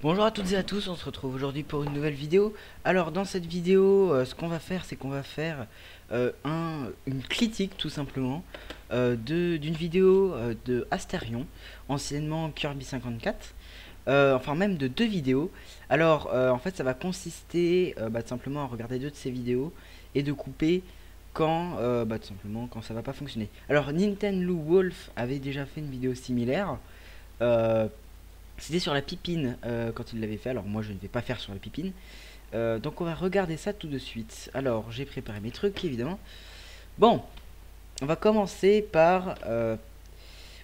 Bonjour à toutes et à tous, on se retrouve aujourd'hui pour une nouvelle vidéo. Alors dans cette vidéo, ce qu'on va faire, c'est qu'on va faire une critique tout simplement d'une vidéo de Astarion, anciennement Kirby 54, enfin même de deux vidéos. Alors en fait ça va consister tout simplement à regarder deux de ces vidéos et de couper quand tout simplement quand ça va pas fonctionner. Alors Nintendo Wolf avait déjà fait une vidéo similaire. euh, C'était sur la pipine quand il l'avait fait. Alors moi je ne vais pas faire sur la pipine. Donc on va regarder ça tout de suite. Alors j'ai préparé mes trucs évidemment. Bon, on va commencer par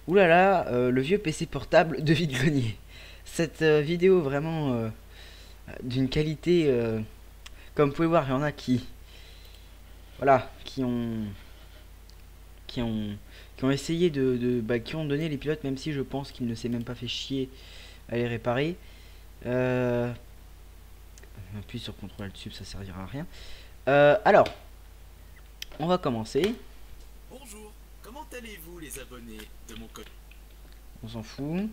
oulala, le vieux PC portable de vide-grenier. Cette vidéo vraiment d'une qualité, comme vous pouvez voir, il y en a qui, voilà, qui ont, qui ont essayé qui ont donné les pilotes, même si je pense qu'il ne s'est même pas fait chier à les réparer. Euh, Appuie sur CTRL dessus, ça servira à rien. Alors, on va commencer. Bonjour, comment allez-vous les abonnés de mon côté? On s'en fout.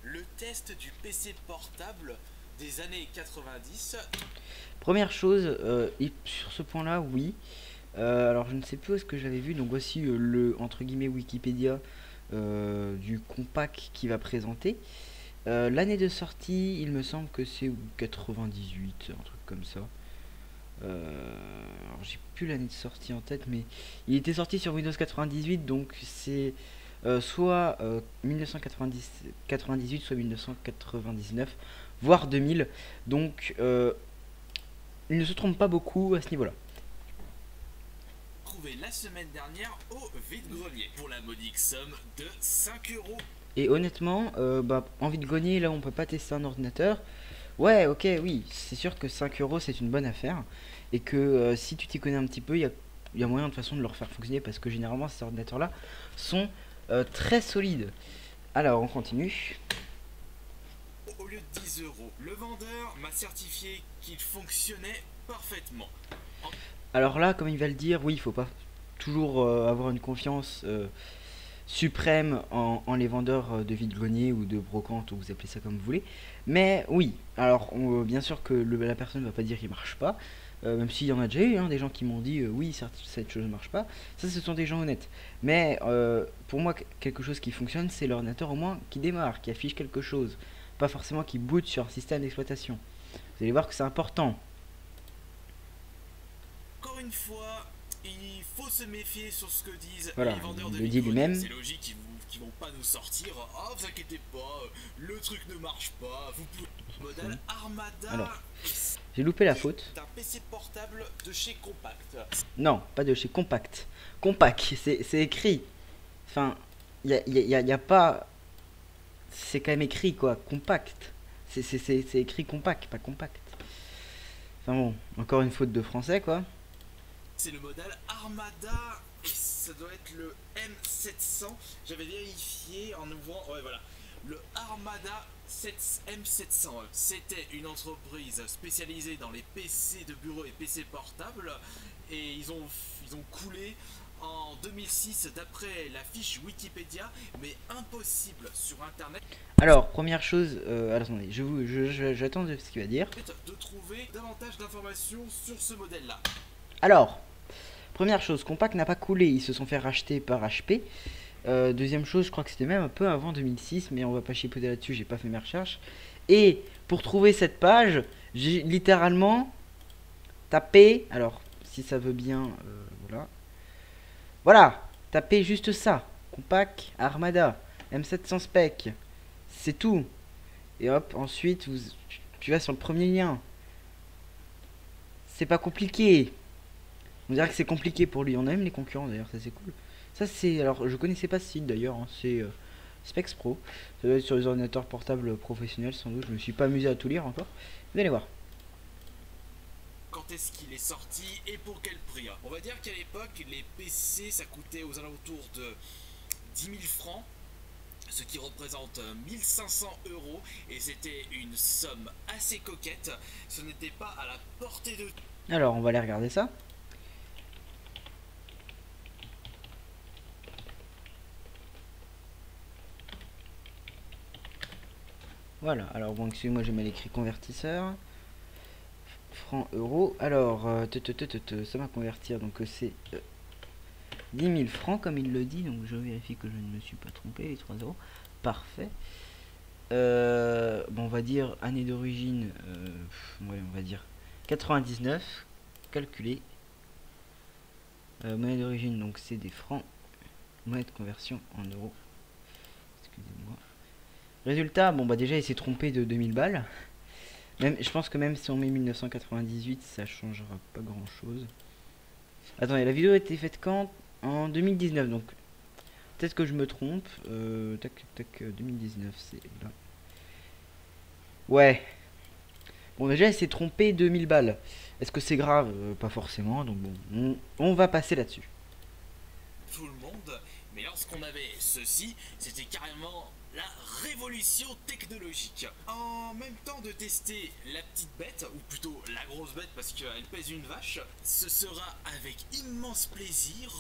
Le test du PC portable des années 90. Première chose, sur ce point-là, oui. Alors, je ne sais plus où est-ce que j'avais vu. Donc, voici le entre guillemets Wikipédia du compact qui va présenter. L'année de sortie, il me semble que c'est 98, un truc comme ça. Alors j'ai plus l'année de sortie en tête, mais il était sorti sur Windows 98, donc c'est soit 1998, soit 1999, voire 2000. Donc il ne se trompe pas beaucoup à ce niveau-là. Trouvé la semaine dernière au vide-grenier pour la modique somme de 5 €. Et honnêtement, envie de gagner, là on peut pas tester un ordinateur. Ouais, ok, oui, c'est sûr que 5 euros c'est une bonne affaire. Et que si tu t'y connais un petit peu, il y a moyen de toute façon de le refaire fonctionner parce que généralement ces ordinateurs-là sont très solides. Alors on continue. Au lieu de 10 €, le vendeur m'a certifié qu'il fonctionnait parfaitement. Alors là, comme il va le dire, oui, il faut pas toujours avoir une confiance suprême en les vendeurs de vide-grenier ou de brocante, ou vous appelez ça comme vous voulez. Mais oui, alors bien sûr que la personne ne va pas dire qu'il marche pas, même s'il y en a déjà eu des gens qui m'ont dit oui, cette chose ne marche pas. Ça, ce sont des gens honnêtes. Mais pour moi, quelque chose qui fonctionne, c'est l'ordinateur au moins qui démarre, qui affiche quelque chose. Pas forcément qui boot sur un système d'exploitation. Vous allez voir que c'est important. Encore une fois, il faut se méfier sur ce que disent Voilà, les vendeurs de il le dit vide-grenier. lui-même. C'est logique qu'ils vont pas nous sortir. Ah, vous inquiétez pas, le truc ne marche pas. Vous pouvez. Modèle Alors, Armada j'ai loupé la faute. est un PC portable de chez Compact. Non, pas de chez Compact. Compact, c'est écrit. Enfin, y a pas. C'est quand même écrit quoi, compact. C'est écrit compact, pas compact. Enfin bon, encore une faute de français quoi. C'est le modèle Armada et ça doit être le M700. J'avais vérifié en ouvrant. Ouais, voilà. Le Armada M700. C'était une entreprise spécialisée dans les PC de bureau et PC portables. Et ils ont coulé en 2006 d'après la fiche Wikipédia, mais impossible sur internet Alors, première chose, alors, attendez, j'attends de ce qu'il va dire. de trouver davantage d'informations sur ce modèle là. Alors, première chose, Compact n'a pas coulé, ils se sont fait racheter par HP. Deuxième chose, je crois que c'était même un peu avant 2006, mais on va pas chipoter là-dessus, j'ai pas fait mes recherches. Et pour trouver cette page, j'ai littéralement tapé, alors si ça veut bien, voilà. Voilà, tapez juste ça. Compact Armada M700 spec. C'est tout. Et hop, ensuite, tu vas sur le premier lien. C'est pas compliqué. On dirait que c'est compliqué pour lui. On a même les concurrents d'ailleurs, ça c'est cool. Ça c'est. Alors, je connaissais pas ce site d'ailleurs, c'est Specs Pro. Ça doit être sur les ordinateurs portables professionnels sans doute. Je me suis pas amusé à tout lire encore. Vous allez voir. Quand est-ce qu'il est sorti et pour quel prix? On va dire qu'à l'époque, les PC, ça coûtait aux alentours de 10 000 francs, ce qui représente 1 500 € et c'était une somme assez coquette. Ce n'était pas à la portée de... Alors, on va aller regarder ça. Voilà, alors bon, excusez-moi, j'ai mal écrit convertisseur. Francs, euros. Alors, ça va convertir, donc c'est 10 000 francs comme il le dit, donc je vérifie que je ne me suis pas trompé, les 3 euros. Parfait. Bon, on va dire année d'origine, ouais, on va dire 99, calculé. Monnaie d'origine, donc c'est des francs. Monnaie de conversion en euros. Excusez-moi. Résultat, bon bah déjà il s'est trompé de 2000 balles. Même, je pense que même si on met 1998, ça changera pas grand chose. Attendez, la vidéo a été faite quand? En 2019, donc peut-être que je me trompe. Tac, tac, 2019, c'est là. Ouais. Bon, déjà, il s'est trompé 2000 balles. Est-ce que c'est grave? Pas forcément, donc bon, on va passer là-dessus. Tout le monde, mais lorsqu'on avait ceci, c'était carrément la révolution technologique. En même temps de tester la petite bête, ou plutôt la grosse bête parce qu'elle pèse une vache, ce sera avec immense plaisir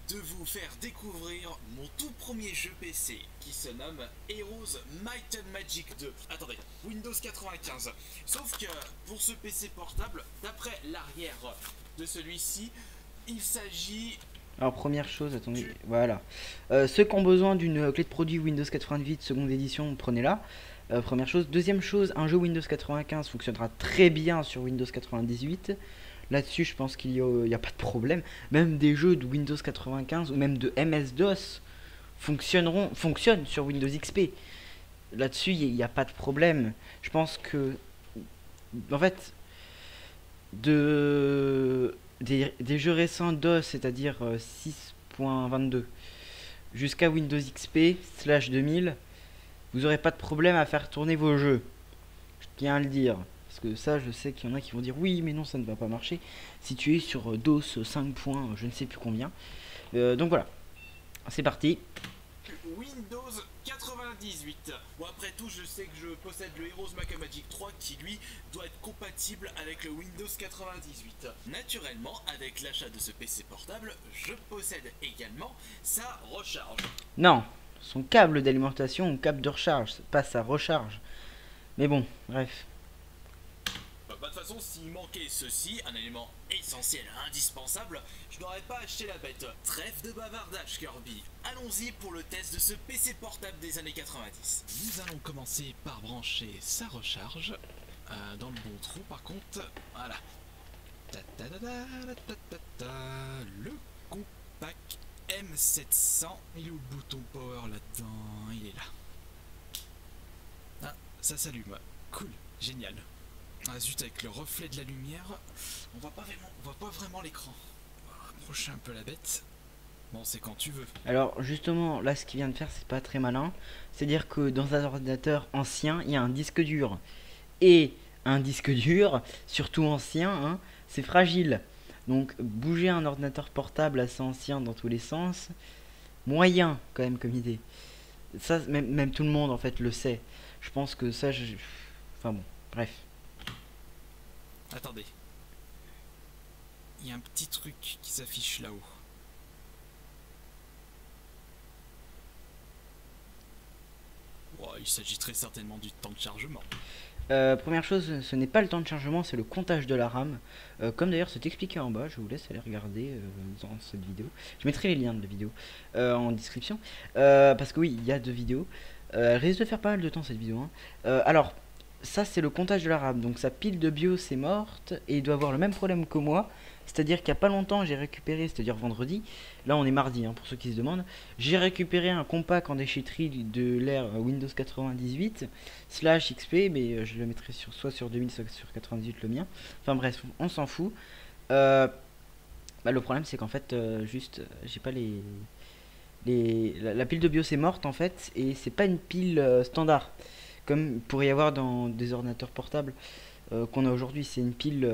de vous faire découvrir mon tout premier jeu PC qui se nomme Heroes Might and Magic 2. Attendez, Windows 95. Sauf que pour ce PC portable, d'après l'arrière de celui-ci, il s'agit... Alors première chose, attendez, voilà. Ceux qui ont besoin d'une clé de produit Windows 98 seconde édition, prenez-la. Première chose. Deuxième chose, un jeu Windows 95 fonctionnera très bien sur Windows 98. Là-dessus, je pense qu'il y a pas de problème. Même des jeux de Windows 95 ou même de MS-DOS fonctionnent sur Windows XP. Là-dessus, il n'y a pas de problème. Je pense que, en fait, des jeux récents DOS, c'est-à-dire 6.22, jusqu'à Windows XP /2000, vous aurez pas de problème à faire tourner vos jeux. Je tiens à le dire. Parce que ça, je sais qu'il y en a qui vont dire oui, mais non, ça ne va pas marcher. Si tu es sur DOS 5 points, je ne sais plus combien. Donc voilà, c'est parti. Windows 98. Bon, après tout, je sais que je possède le Heroes Might and Magic 3 qui lui doit être compatible avec le Windows 98. Naturellement, avec l'achat de ce PC portable, je possède également sa recharge. Non, son câble d'alimentation ou câble de recharge, pas sa recharge. Mais bon, bref. De toute façon, s'il manquait ceci, un élément essentiel, indispensable, je n'aurais pas acheté la bête. Trêve de bavardage, Kirby. Allons-y pour le test de ce PC portable des années 90. Nous allons commencer par brancher sa recharge. Dans le bon trou, par contre. Voilà. Le compact M700. Il est où le bouton power là-dedans? Il est là. Ah, ça s'allume. Cool, génial. Ah zut, avec le reflet de la lumière, on voit pas vraiment l'écran. Approcher un peu la bête. Bon, c'est quand tu veux. Alors justement, là, ce qu'il vient de faire, c'est pas très malin. C'est-à-dire que dans un ordinateur ancien, il y a un disque dur. Et un disque dur, surtout ancien, hein, c'est fragile. Donc bouger un ordinateur portable assez ancien dans tous les sens, moyen quand même comme idée. Ça, même tout le monde en fait le sait. Je pense que ça, enfin bon, bref. Attendez. Il y a un petit truc qui s'affiche là-haut. Oh, il s'agit très certainement du temps de chargement. Première chose, ce n'est pas le temps de chargement, c'est le comptage de la RAM. Comme d'ailleurs c'est expliqué en bas, je vous laisse aller regarder dans cette vidéo. Je mettrai les liens de la vidéo en description. Parce que oui, il y a 2 vidéos. Elle risque de faire pas mal de temps cette vidéo. Hein. Alors, ça c'est le comptage de la RAM. Donc sa pile de BIOS est morte et il doit avoir le même problème que moi. C'est-à-dire qu'il n'y a pas longtemps j'ai récupéré, c'est-à-dire vendredi, là on est mardi hein, pour ceux qui se demandent, j'ai récupéré un compact en déchetterie de l'ère Windows 98 /XP, mais je le mettrai soit sur 2000 soit sur 98 le mien. Enfin bref, on s'en fout. Bah, le problème c'est qu'en fait juste j'ai pas la pile de BIOS est morte en fait et c'est pas une pile standard comme pourrait y avoir dans des ordinateurs portables qu'on a aujourd'hui. C'est une pile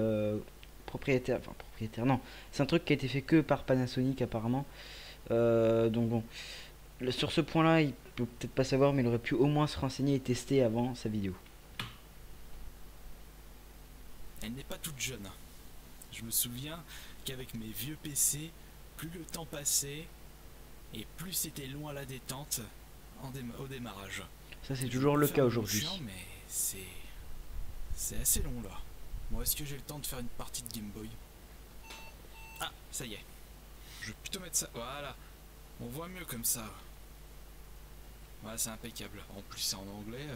propriétaire, enfin propriétaire non, c'est un truc qui a été fait que par Panasonic apparemment. Donc bon, sur ce point là il peut peut-être pas savoir, mais il aurait pu au moins se renseigner et tester avant sa vidéo. Elle n'est pas toute jeune. Je me souviens qu'avec mes vieux PC, plus le temps passait et plus c'était long à la détente au démarrage. Ça c'est toujours le cas aujourd'hui. Mais c'est assez long là. Bon, est-ce que j'ai le temps de faire une partie de Game Boy? Ah, ça y est. Je vais plutôt mettre ça. Voilà. On voit mieux comme ça. Voilà, c'est impeccable. En plus, c'est en anglais.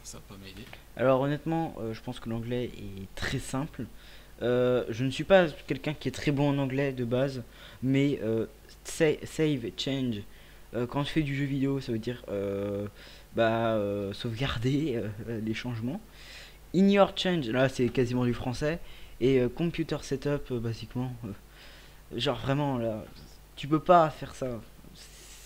Ça va pas m'aider. Alors honnêtement, je pense que l'anglais est très simple. Je ne suis pas quelqu'un qui est très bon en anglais de base, mais save, change, quand je fais du jeu vidéo, ça veut dire sauvegarder les changements. In your change, là c'est quasiment du français. Et computer setup, basiquement, genre vraiment là, tu peux pas faire ça.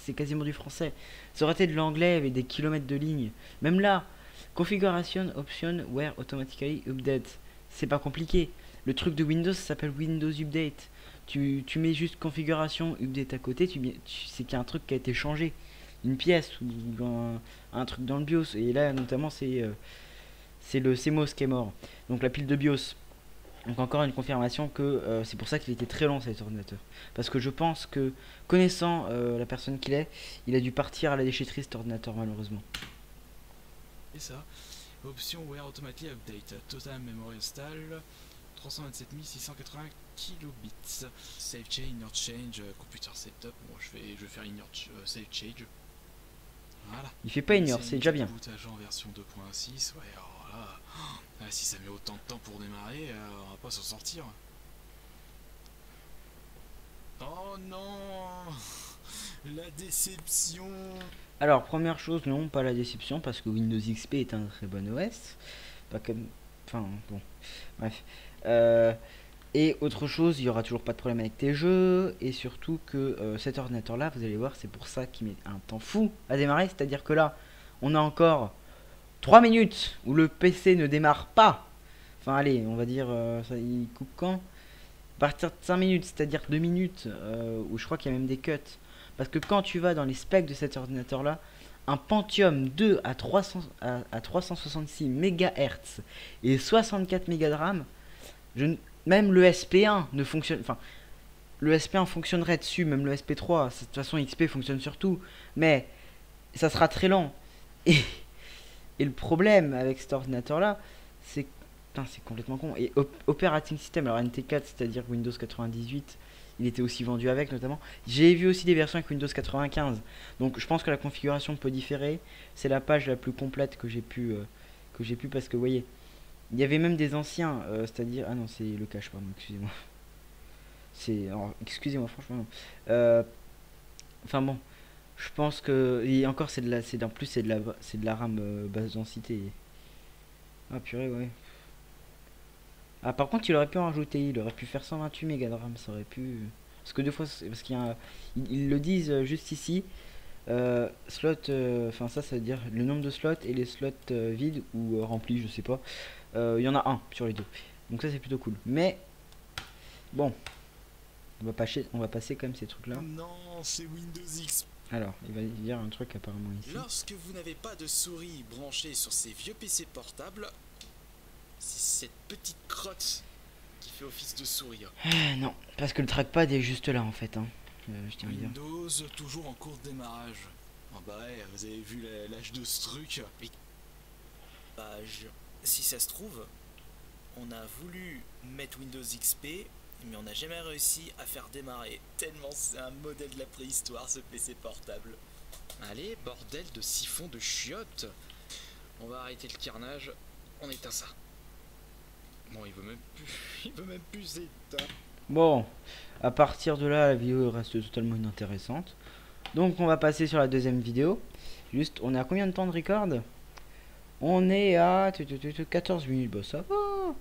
C'est quasiment du français. Ça aurait été de l'anglais avec des kilomètres de lignes. Même là, configuration option where automatically update. C'est pas compliqué. Le truc de Windows ça s'appelle Windows Update. Tu mets juste configuration update à côté, tu sais qu'il y a un truc qui a été changé. Une pièce ou un truc dans le BIOS. Et là notamment c'est le CMOS qui est mort. Donc la pile de BIOS. Donc encore une confirmation que c'est pour ça qu'il était très long cet ordinateur. Parce que je pense que, connaissant la personne qu'il est, il a dû partir à la déchetterie cet ordinateur malheureusement. Et ça, option Where Automatically Update, Total Memory Install, 327 680 kilobits. Save Change, Inner Change, Computer Setup, bon je vais faire Inner Save Change. Voilà. Il fait pas Inner, c'est déjà bien. Bootage en version 2.6, ouais alors là, si ça met autant de temps pour démarrer, on va pas s'en sortir. Oh non, la déception. Alors première chose, non, pas la déception parce que Windows XP est un très bon OS. Pas comme, enfin bon, bref. Et autre chose, il y aura toujours pas de problème avec tes jeux et surtout que cet ordinateur là, vous allez voir, c'est pour ça qu'il met un temps fou à démarrer. C'est-à-dire que là, on a encore 3 minutes où le PC ne démarre pas. Enfin allez, on va dire, ça, il coupe quand? À partir de 5 minutes, c'est-à-dire 2 minutes, où je crois qu'il y a même des cuts. Parce que quand tu vas dans les specs de cet ordinateur là, un Pentium 2 à 366 MHz et 64 Mb de RAM, même le SP1 ne fonctionne. Enfin, le SP1 fonctionnerait dessus, même le SP3. De toute façon, XP fonctionne sur tout. Mais ça sera très lent. Et le problème avec cet ordinateur là, c'est que c'est complètement con. Et Operating System, alors NT4, c'est-à-dire Windows 98, il était aussi vendu avec notamment. J'ai vu aussi des versions avec Windows 95. Donc je pense que la configuration peut différer. C'est la page la plus complète que j'ai pu parce que vous voyez, il y avait même des anciens, c'est-à-dire ah non c'est le cache pardon, excusez-moi. Excusez-moi franchement. Enfin bon, je pense que et encore en plus c'est de la RAM basse densité. Ah purée ouais. Ah par contre il aurait pu en rajouter, il aurait pu faire 128 mégas de RAM, ça aurait pu. Parce que deux fois, parce qu'il y a ils le disent juste ici, slot, enfin ça veut dire le nombre de slots et les slots vides ou remplis, je sais pas. Il y en a un sur les deux, donc ça c'est plutôt cool. Mais bon, on va passer quand même ces trucs là. Non, c'est Windows X. Alors il va dire un truc apparemment ici. Lorsque vous n'avez pas de souris branchée sur ces vieux PC portables, c'est cette petite crotte qui fait office de souris. Non, parce que le trackpad est juste là en fait. Hein. Je tiens à dire. Windows toujours en cours de démarrage. Ah bah ouais, vous avez vu l'âge de ce truc. Mais... Bah, si ça se trouve, on a voulu mettre Windows XP, mais on n'a jamais réussi à faire démarrer. Tellement c'est un modèle de la préhistoire ce PC portable. Allez, bordel de siphon de chiottes. On va arrêter le carnage. On éteint ça. Bon, il veut même plus s'éteindre. Bon, à partir de là, la vidéo reste totalement inintéressante. Donc on va passer sur la deuxième vidéo. Juste, on est à combien de temps de record? On est à 14 minutes, bah ça va.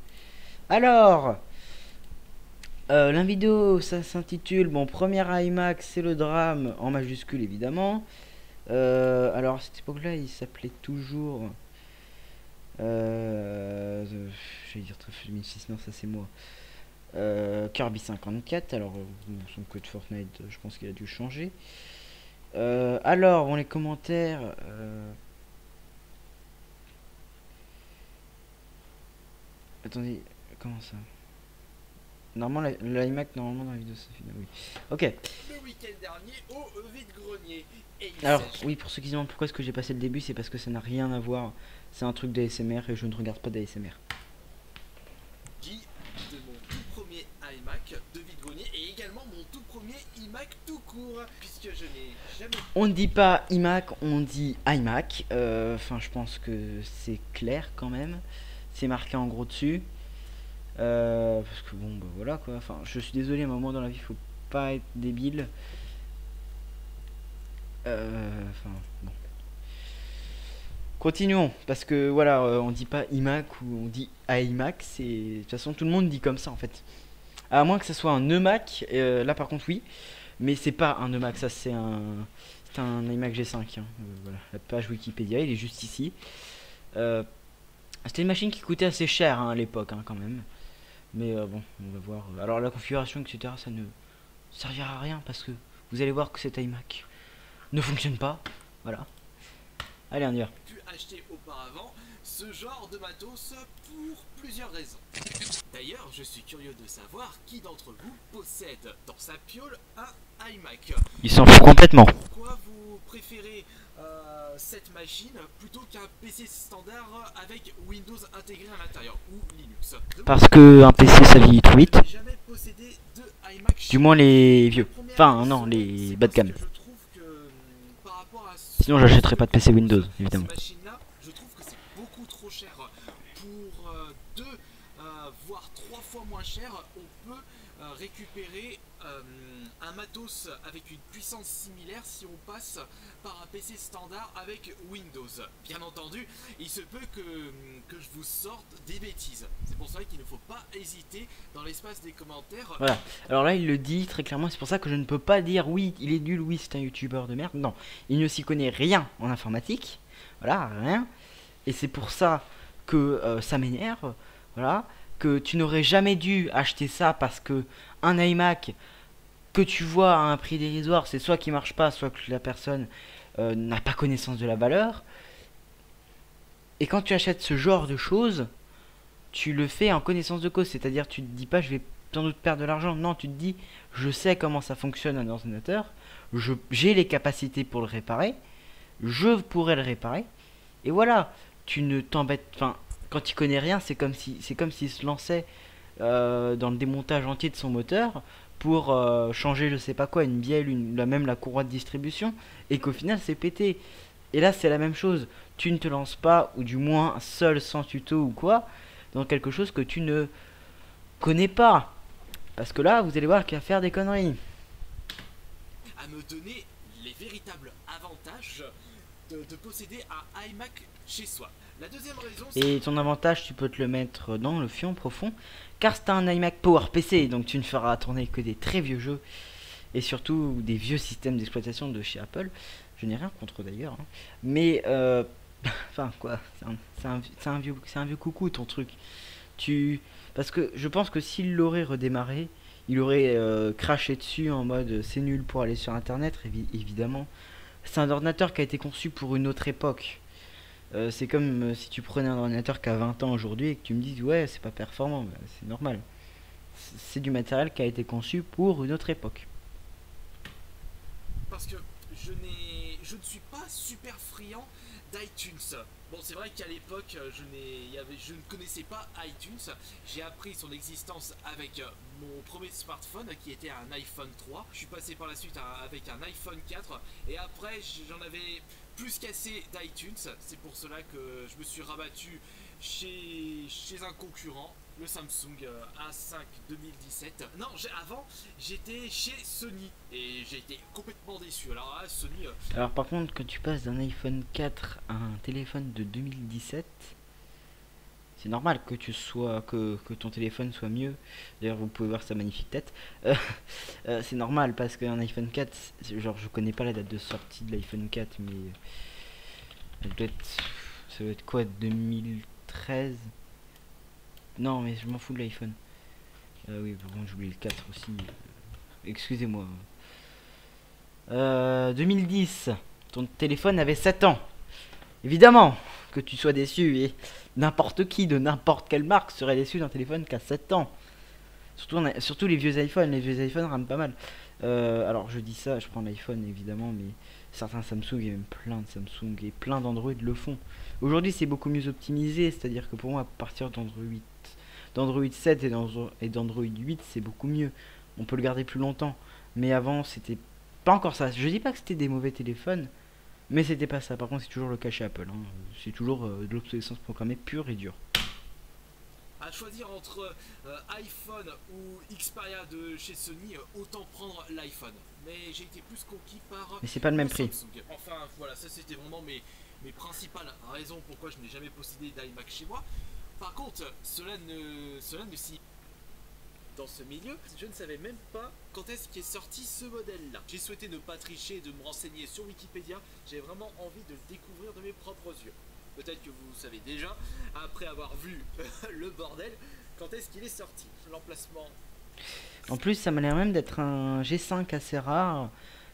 Alors, la vidéo, ça s'intitule, bon, première iMac, c'est le drame, en majuscule évidemment. Alors à cette époque-là, il s'appelait toujours... j'allais dire 2006, non ça c'est moi. Kirby 54, alors son code Fortnite, je pense qu'il a dû changer. Alors, bon, les commentaires. Attendez, comment ça? Normalement, l'iMac, normalement, dans la vidéo, ça fait... Oui. Ok. Le week-end dernier au vide-grenier. Et Alors, oui, pour ceux qui se demandent pourquoi est-ce que j'ai passé le début, c'est parce que ça n'a rien à voir. C'est un truc d'ASMR et je ne regarde pas d'ASMR. De mon tout premier iMac de vide-grenier et également mon tout premier iMac tout court, puisque je n'ai jamais... On ne dit pas iMac, on dit iMac. Enfin, je pense que c'est clair quand même. C'est marqué en gros dessus. Parce que bon, bah voilà quoi. Enfin, je suis désolé, à un moment dans la vie, faut pas être débile. Enfin, bon. Continuons, parce que voilà, on dit pas iMac ou on dit iMac. C'est de toute façon tout le monde dit comme ça en fait. À moins que ce soit un eMac. Là par contre oui, mais c'est pas un eMac, ça c'est un iMac G5. Hein. Voilà, la page Wikipédia, il est juste ici. C'était une machine qui coûtait assez cher hein, à l'époque hein, quand même. Mais bon, on va voir. Alors la configuration, etc., ça ne servira à rien parce que vous allez voir que cet iMac ne fonctionne pas. Voilà. Allez, on y va. Pu acheter auparavant ce genre de matos pour plusieurs raisons. D'ailleurs, je suis curieux de savoir qui d'entre vous possède dans sa piole un iMac. Il s'en fout complètement. Pourquoi vous préférez cette machine plutôt qu'un PC standard avec Windows intégré à l'intérieur ou Linux? Parce que un PC ça vieillit trop vite. J'ai jamais possédé de iMac. Du moins les vieux. Enfin non, les bas de gamme. Sinon j'achèterai pas de PC Windows, évidemment. Cette machine-là, je trouve que c'est beaucoup trop cher. Pour 2 voire 3 fois moins cher, on peut récupérer un matos avec une puissance similaire si on passe par un PC standard avec Windows. Bien entendu, il se peut que je vous sorte des bêtises. C'est pour ça qu'il ne faut pas hésiter dans l'espace des commentaires. Voilà. Alors là, il le dit très clairement. C'est pour ça que je ne peux pas dire oui, il est nul, oui, c'est un youtubeur de merde. Non, il ne s'y connaît rien en informatique. Voilà, rien. Et c'est pour ça que ça m'énerve. Voilà. Que tu n'aurais jamais dû acheter ça parce que un iMac que tu vois à un prix dérisoire, c'est soit qui marche pas, soit que la personne n'a pas connaissance de la valeur. Et quand tu achètes ce genre de choses, tu le fais en connaissance de cause, c'est-à-dire tu te dis pas je vais sans doute perdre de l'argent, non, tu te dis je sais comment ça fonctionne un ordinateur, j'ai les capacités pour le réparer, je pourrais le réparer, et voilà, tu ne t'embêtes, enfin quand tu connais rien, c'est comme s'il se lançait dans le démontage entier de son moteur pour changer je sais pas quoi, une bielle, même la courroie de distribution, et qu'au final c'est pété. Et là c'est la même chose, tu ne te lances pas, ou du moins seul sans tuto ou quoi, dans quelque chose que tu ne connais pas. Parce que là vous allez voir qu'il va faire des conneries. À me donner les véritables avantages de posséder un iMac chez soi. La deuxième raison, et ton avantage, tu peux te le mettre dans le fion profond, car c'est un iMac PowerPC, donc tu ne feras tourner que des très vieux jeux, et surtout des vieux systèmes d'exploitation de chez Apple. Je n'ai rien contre d'ailleurs, hein. Mais enfin quoi, c'est un vieux coucou ton truc. Parce que je pense que s'il l'aurait redémarré, il aurait craché dessus en mode c'est nul pour aller sur internet, évidemment. C'est un ordinateur qui a été conçu pour une autre époque. C'est comme si tu prenais un ordinateur qui a 20 ans aujourd'hui et que tu me dis ouais c'est pas performant, bah, c'est normal. C'est du matériel qui a été conçu pour une autre époque. Parce que je ne suis pas super friand d'iTunes. Bon, c'est vrai qu'à l'époque je ne connaissais pas iTunes. J'ai appris son existence avec mon premier smartphone qui était un iPhone 3. Je suis passé par la suite avec un iPhone 4 et après j'en avais plus qu'assez d'iTunes. C'est pour cela que je me suis rabattu chez un concurrent, le Samsung A5 2017. Non, avant j'étais chez Sony et j'ai été complètement déçu. Alors là, Sony. Alors par contre, quand tu passes d'un iPhone 4 à un téléphone de 2017, c'est normal que que ton téléphone soit mieux. D'ailleurs, vous pouvez voir sa magnifique tête. C'est normal parce qu'un iPhone 4, genre je connais pas la date de sortie de l'iPhone 4, mais ça doit être quoi, 2013? Non, mais je m'en fous de l'iPhone. Oui, bon, j'ai oublié le 4 aussi. Excusez-moi. 2010. Ton téléphone avait 7 ans. Évidemment que tu sois déçu. Et n'importe qui de n'importe quelle marque serait déçu d'un téléphone qui a 7 ans. Surtout les vieux iPhones. Les vieux iPhones rament pas mal. Alors je dis ça, je prends l'iPhone évidemment, mais certains Samsung et même plein de Samsung et plein d'Android le font. Aujourd'hui c'est beaucoup mieux optimisé, c'est-à-dire que pour moi à partir d'Android 7 et d'Android 8 c'est beaucoup mieux. On peut le garder plus longtemps. Mais avant c'était pas encore ça. Je dis pas que c'était des mauvais téléphones, mais c'était pas ça. Par contre c'est toujours le cas chez Apple, hein. C'est toujours de l'obsolescence programmée pure et dure. À choisir entre iPhone ou Xperia de chez Sony, autant prendre l'iPhone. Mais j'ai été plus conquis par Mais c'est pas le même prix. Samsung. Enfin voilà, ça c'était vraiment mes principales raisons pourquoi je n'ai jamais possédé d'iMac chez moi. Par contre, cela ne s'y... Dans ce milieu, je ne savais même pas quand est-ce qu'est sorti ce modèle-là. J'ai souhaité ne pas tricher et de me renseigner sur Wikipédia. J'ai vraiment envie de le découvrir de mes propres yeux. Peut-être que vous savez déjà, après avoir vu le bordel, quand est-ce qu'il est sorti. L'emplacement. En plus, ça m'a l'air même d'être un G5 assez rare,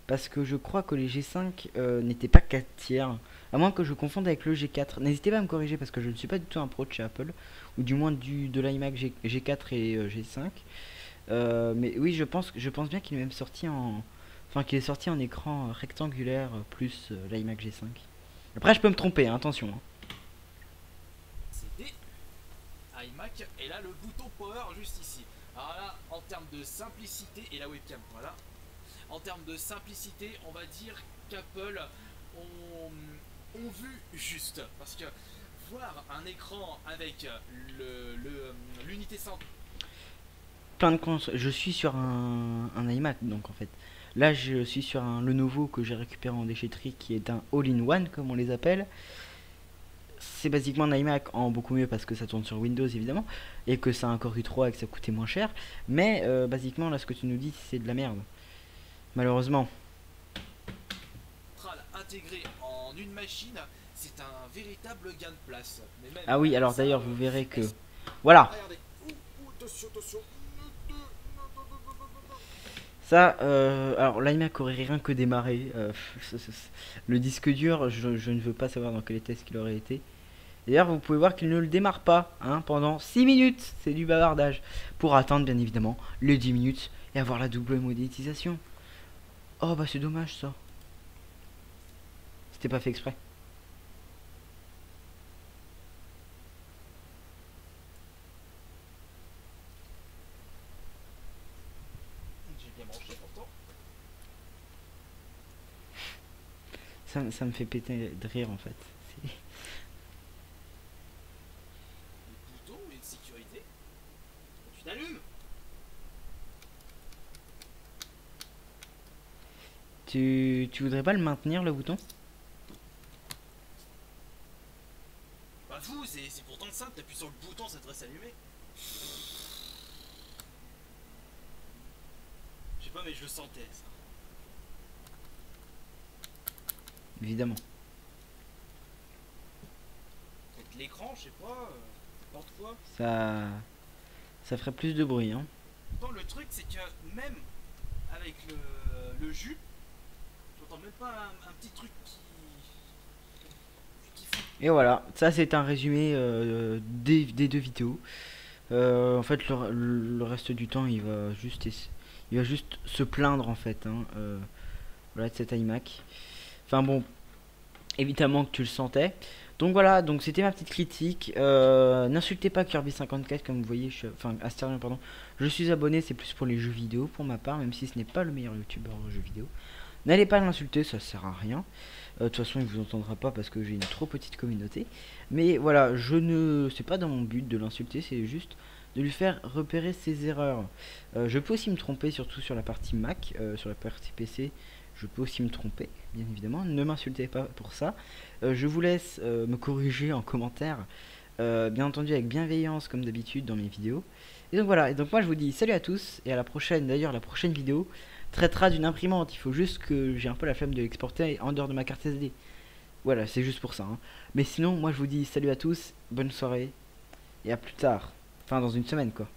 parce que je crois que les G5 n'étaient pas 4 tiers, à moins que je confonde avec le G4. N'hésitez pas à me corriger, parce que je ne suis pas du tout un pro de chez Apple, ou du moins de l'iMac G4 et G5. Mais oui, je pense bien qu'il est même sorti en... Enfin, qu'il est sorti en écran rectangulaire, plus l'iMac G5. Après, je peux me tromper, hein, attention. Hein. CD, iMac, et là le bouton Power juste ici. Alors là, en termes de simplicité, et la webcam, voilà. En termes de simplicité, on va dire qu'Apple ont vu juste. Parce que voir un écran avec l'unité centrale. Plein de consoles. Je suis sur un iMac, donc en fait. Là, je suis sur un Lenovo que j'ai récupéré en déchetterie, qui est un all-in-one, comme on les appelle. C'est basiquement un iMac en beaucoup mieux parce que ça tourne sur Windows évidemment et que ça a un Core i3 et que ça coûtait moins cher. Mais basiquement là ce que tu nous dis c'est de la merde. Malheureusement. Intégré en une machine, c'est un véritable gain de place. Mais même Ah oui, alors d'ailleurs vous verrez que... Voilà. Regardez. Attention, attention. Ça, alors l'iMac aurait rien que démarré. Le disque dur, je ne veux pas savoir dans quel état qu'il aurait été. D'ailleurs, vous pouvez voir qu'il ne le démarre pas hein, pendant 6 minutes. C'est du bavardage. Pour attendre, bien évidemment, les 10 minutes et avoir la double monétisation. Oh, bah c'est dommage ça. C'était pas fait exprès. J'ai bien branché pourtant. Ça me fait péter de rire en fait. Les boutons et de sécurité. Tu l'allumes. Tu voudrais pas le maintenir le bouton? Bah vous, c'est pourtant simple, t'appuies sur le bouton, ça devrait s'allumer. Je sais pas mais je le sentais ça. Évidemment. Peut-être l'écran, je sais pas, n'importe quoi. Ça ferait plus de bruit hein. Pourtant le truc c'est que même avec le jus, j'entends même pas un petit truc qui fout. Et voilà, ça c'est un résumé des deux vidéos. En fait le reste du temps il va juste se plaindre en fait hein, voilà de cet iMac. Enfin bon, évidemment que tu le sentais. Donc voilà, donc c'était ma petite critique. N'insultez pas Kirby54 comme vous voyez, enfin Astérien pardon. Je suis abonné, c'est plus pour les jeux vidéo pour ma part, même si ce n'est pas le meilleur youtubeur de jeux vidéo. N'allez pas l'insulter, ça sert à rien. De toute façon il vous entendra pas parce que j'ai une trop petite communauté. Mais voilà, c'est pas dans mon but de l'insulter, c'est juste de lui faire repérer ses erreurs. Je peux aussi me tromper, surtout sur la partie Mac, sur la partie PC. Je peux aussi me tromper, bien évidemment. Ne m'insultez pas pour ça. Je vous laisse me corriger en commentaire. Bien entendu avec bienveillance comme d'habitude dans mes vidéos. Et donc voilà, et donc moi je vous dis salut à tous et à la prochaine. D'ailleurs la prochaine vidéo traitera d'une imprimante. Il faut juste que j'ai un peu la flemme de l'exporter en dehors de ma carte SD. Voilà, c'est juste pour ça hein. Mais sinon moi je vous dis salut à tous, bonne soirée et à plus tard. Enfin dans une semaine quoi.